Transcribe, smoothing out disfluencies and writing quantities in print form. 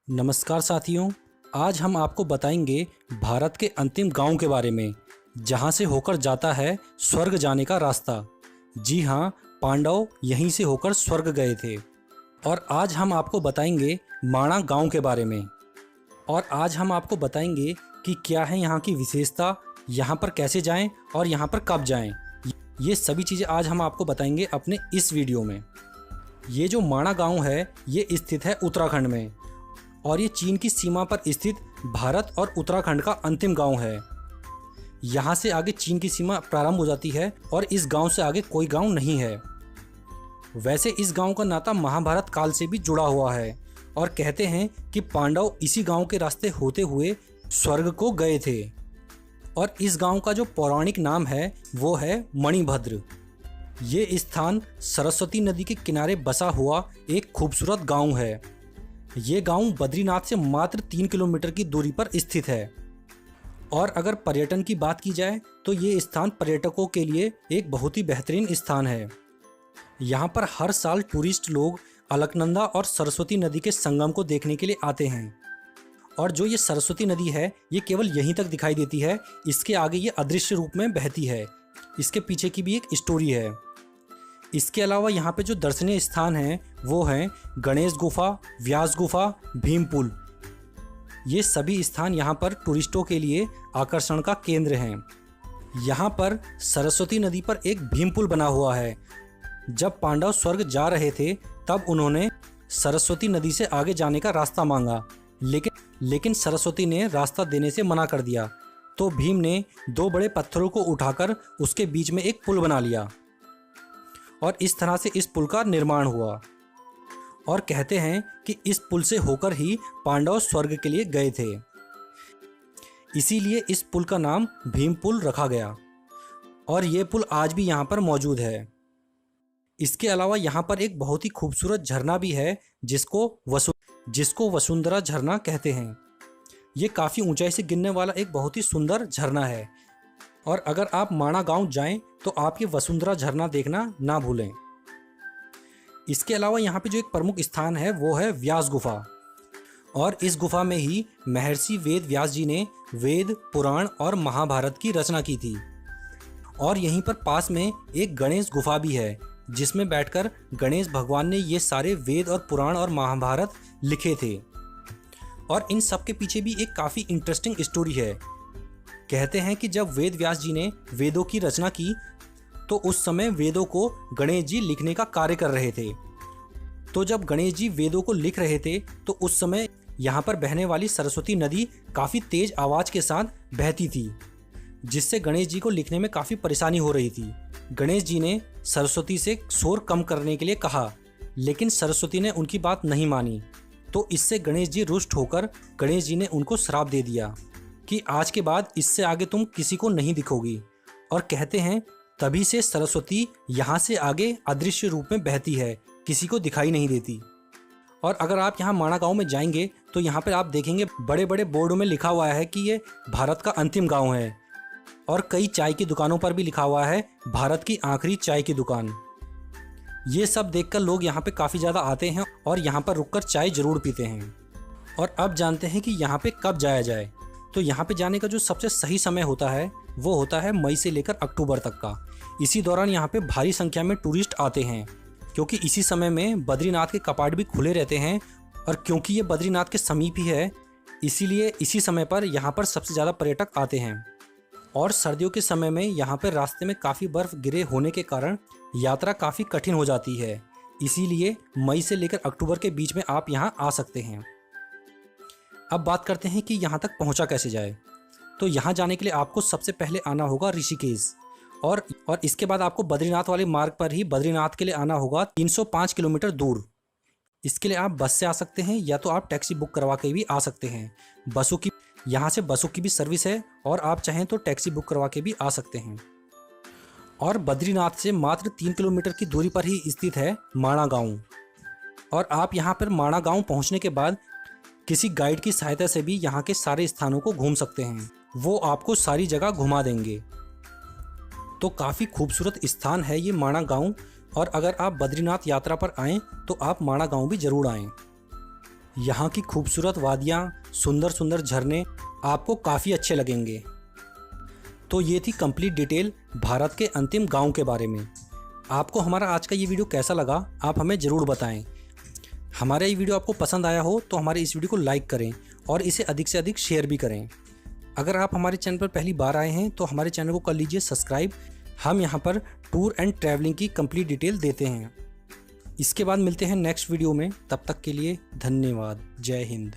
नमस्कार साथियों, आज हम आपको बताएंगे भारत के अंतिम गांव के बारे में, जहां से होकर जाता है स्वर्ग जाने का रास्ता। जी हां, पांडव यहीं से होकर स्वर्ग गए थे। और आज हम आपको बताएंगे माणा गांव के बारे में। और आज हम आपको बताएंगे कि क्या है यहाँ की विशेषता, यहाँ पर कैसे जाएं और यहाँ पर कब जाएं। ये सभी चीज़ें आज हम आपको बताएंगे अपने इस वीडियो में। ये जो माणा गांव है ये स्थित है उत्तराखंड में, और ये चीन की सीमा पर स्थित भारत और उत्तराखंड का अंतिम गांव है। यहाँ से आगे चीन की सीमा प्रारंभ हो जाती है और इस गांव से आगे कोई गांव नहीं है। वैसे इस गांव का नाता महाभारत काल से भी जुड़ा हुआ है, और कहते हैं कि पांडव इसी गांव के रास्ते होते हुए स्वर्ग को गए थे। और इस गांव का जो पौराणिक नाम है वो है मणिभद्र। ये स्थान सरस्वती नदी के किनारे बसा हुआ एक खूबसूरत गांव है। ये गांव बद्रीनाथ से मात्र 3 किलोमीटर की दूरी पर स्थित है। और अगर पर्यटन की बात की जाए तो ये स्थान पर्यटकों के लिए एक बहुत ही बेहतरीन स्थान है। यहाँ पर हर साल टूरिस्ट लोग अलकनंदा और सरस्वती नदी के संगम को देखने के लिए आते हैं। और जो ये सरस्वती नदी है ये केवल यहीं तक दिखाई देती है, इसके आगे ये अदृश्य रूप में बहती है। इसके पीछे की भी एक स्टोरी है। इसके अलावा यहाँ पे जो दर्शनीय स्थान हैं वो हैं गणेश गुफा, व्यास गुफा, भीम पुल। ये सभी स्थान यहाँ पर टूरिस्टों के लिए आकर्षण का केंद्र हैं। यहाँ पर सरस्वती नदी पर एक भीम पुल बना हुआ है। जब पांडव स्वर्ग जा रहे थे तब उन्होंने सरस्वती नदी से आगे जाने का रास्ता मांगा, लेकिन सरस्वती ने रास्ता देने से मना कर दिया। तो भीम ने 2 बड़े पत्थरों को उठाकर उसके बीच में एक पुल बना लिया, और इस तरह से इस पुल का निर्माण हुआ। और कहते हैं कि इस पुल से होकर ही पांडव स्वर्ग के लिए गए थे, इसीलिए इस पुल का नाम भीम पुल रखा गया। और ये पुल आज भी यहाँ पर मौजूद है। इसके अलावा यहाँ पर एक बहुत ही खूबसूरत झरना भी है जिसको वसुंधरा झरना कहते हैं। ये काफ़ी ऊंचाई से गिरने वाला एक बहुत ही सुंदर झरना है। और अगर आप माणा गांव जाएं तो आप ये वसुंधरा झरना देखना ना भूलें। इसके अलावा यहाँ पे जो एक प्रमुख स्थान है वो है व्यास गुफा। और इस गुफा में ही महर्षि वेद व्यास जी ने वेद, पुराण और महाभारत की रचना की थी। और यहीं पर पास में एक गणेश गुफा भी है, जिसमें बैठकर गणेश भगवान ने ये सारे वेद और पुराण और महाभारत लिखे थे। और इन सब के पीछे भी एक काफ़ी इंटरेस्टिंग स्टोरी है। कहते हैं कि जब वेद व्यास जी ने वेदों की रचना की तो उस समय वेदों को गणेश जी लिखने का कार्य कर रहे थे। तो जब गणेश जी वेदों को लिख रहे थे तो उस समय यहाँ पर बहने वाली सरस्वती नदी काफ़ी तेज आवाज़ के साथ बहती थी, जिससे गणेश जी को लिखने में काफ़ी परेशानी हो रही थी। गणेश जी ने सरस्वती से शोर कम करने के लिए कहा, लेकिन सरस्वती ने उनकी बात नहीं मानी। तो इससे गणेश जी रुष्ट होकर गणेश जी ने उनको श्राप दे दिया कि आज के बाद इससे आगे तुम किसी को नहीं दिखोगी। और कहते हैं तभी से सरस्वती यहाँ से आगे अदृश्य रूप में बहती है, किसी को दिखाई नहीं देती। और अगर आप यहाँ माणा गांव में जाएंगे तो यहाँ पर आप देखेंगे बड़े बड़े बोर्डों में लिखा हुआ है कि ये भारत का अंतिम गांव है। और कई चाय की दुकानों पर भी लिखा हुआ है भारत की आखिरी चाय की दुकान। ये सब देखकर लोग यहाँ पे काफ़ी ज़्यादा आते हैं और यहाँ पर रुककर चाय ज़रूर पीते हैं। और अब जानते हैं कि यहाँ पे कब जाया जाए। तो यहाँ पे जाने का जो सबसे सही समय होता है वो होता है मई से लेकर अक्टूबर तक का। इसी दौरान यहाँ पे भारी संख्या में टूरिस्ट आते हैं, क्योंकि इसी समय में बद्रीनाथ के कपाट भी खुले रहते हैं। और क्योंकि ये बद्रीनाथ के समीप ही है, इसीलिए इसी समय पर यहाँ पर सबसे ज़्यादा पर्यटक आते हैं। और सर्दियों के समय में यहाँ पर रास्ते में काफ़ी बर्फ़ गिरे होने के कारण यात्रा काफ़ी कठिन हो जाती है। इसीलिए मई से लेकर अक्टूबर के बीच में आप यहाँ आ सकते हैं। अब बात करते हैं कि यहाँ तक पहुँचा कैसे जाए। तो यहाँ जाने के लिए आपको सबसे पहले आना होगा ऋषिकेश, और इसके बाद आपको बद्रीनाथ वाले मार्ग पर ही बद्रीनाथ के लिए आना होगा 305 किलोमीटर दूर। इसके लिए आप बस से आ सकते हैं या तो आप टैक्सी बुक करवा के भी आ सकते हैं। यहाँ से बसों की भी सर्विस है, और आप चाहें तो टैक्सी बुक करवा के भी आ सकते हैं। और बद्रीनाथ से मात्र 3 किलोमीटर की दूरी पर ही स्थित है माणा गांव। और आप यहाँ पर माणा गांव पहुँचने के बाद किसी गाइड की सहायता से भी यहाँ के सारे स्थानों को घूम सकते हैं। वो आपको सारी जगह घुमा देंगे। तो काफ़ी खूबसूरत स्थान है ये माणा गांव। और अगर आप बद्रीनाथ यात्रा पर आएँ तो आप माणा गांव भी ज़रूर आएँ। यहाँ की खूबसूरत वादियाँ, सुंदर सुंदर झरने आपको काफ़ी अच्छे लगेंगे। तो ये थी कंप्लीट डिटेल भारत के अंतिम गांव के बारे में। आपको हमारा आज का ये वीडियो कैसा लगा आप हमें ज़रूर बताएं। हमारा ये वीडियो आपको पसंद आया हो तो हमारे इस वीडियो को लाइक करें और इसे अधिक से अधिक शेयर भी करें। अगर आप हमारे चैनल पर पहली बार आए हैं तो हमारे चैनल को कर लीजिए सब्सक्राइब। हम यहाँ पर टूर एंड ट्रैवलिंग की कंप्लीट डिटेल देते हैं। इसके बाद मिलते हैं नेक्स्ट वीडियो में। तब तक के लिए धन्यवाद। जय हिंद।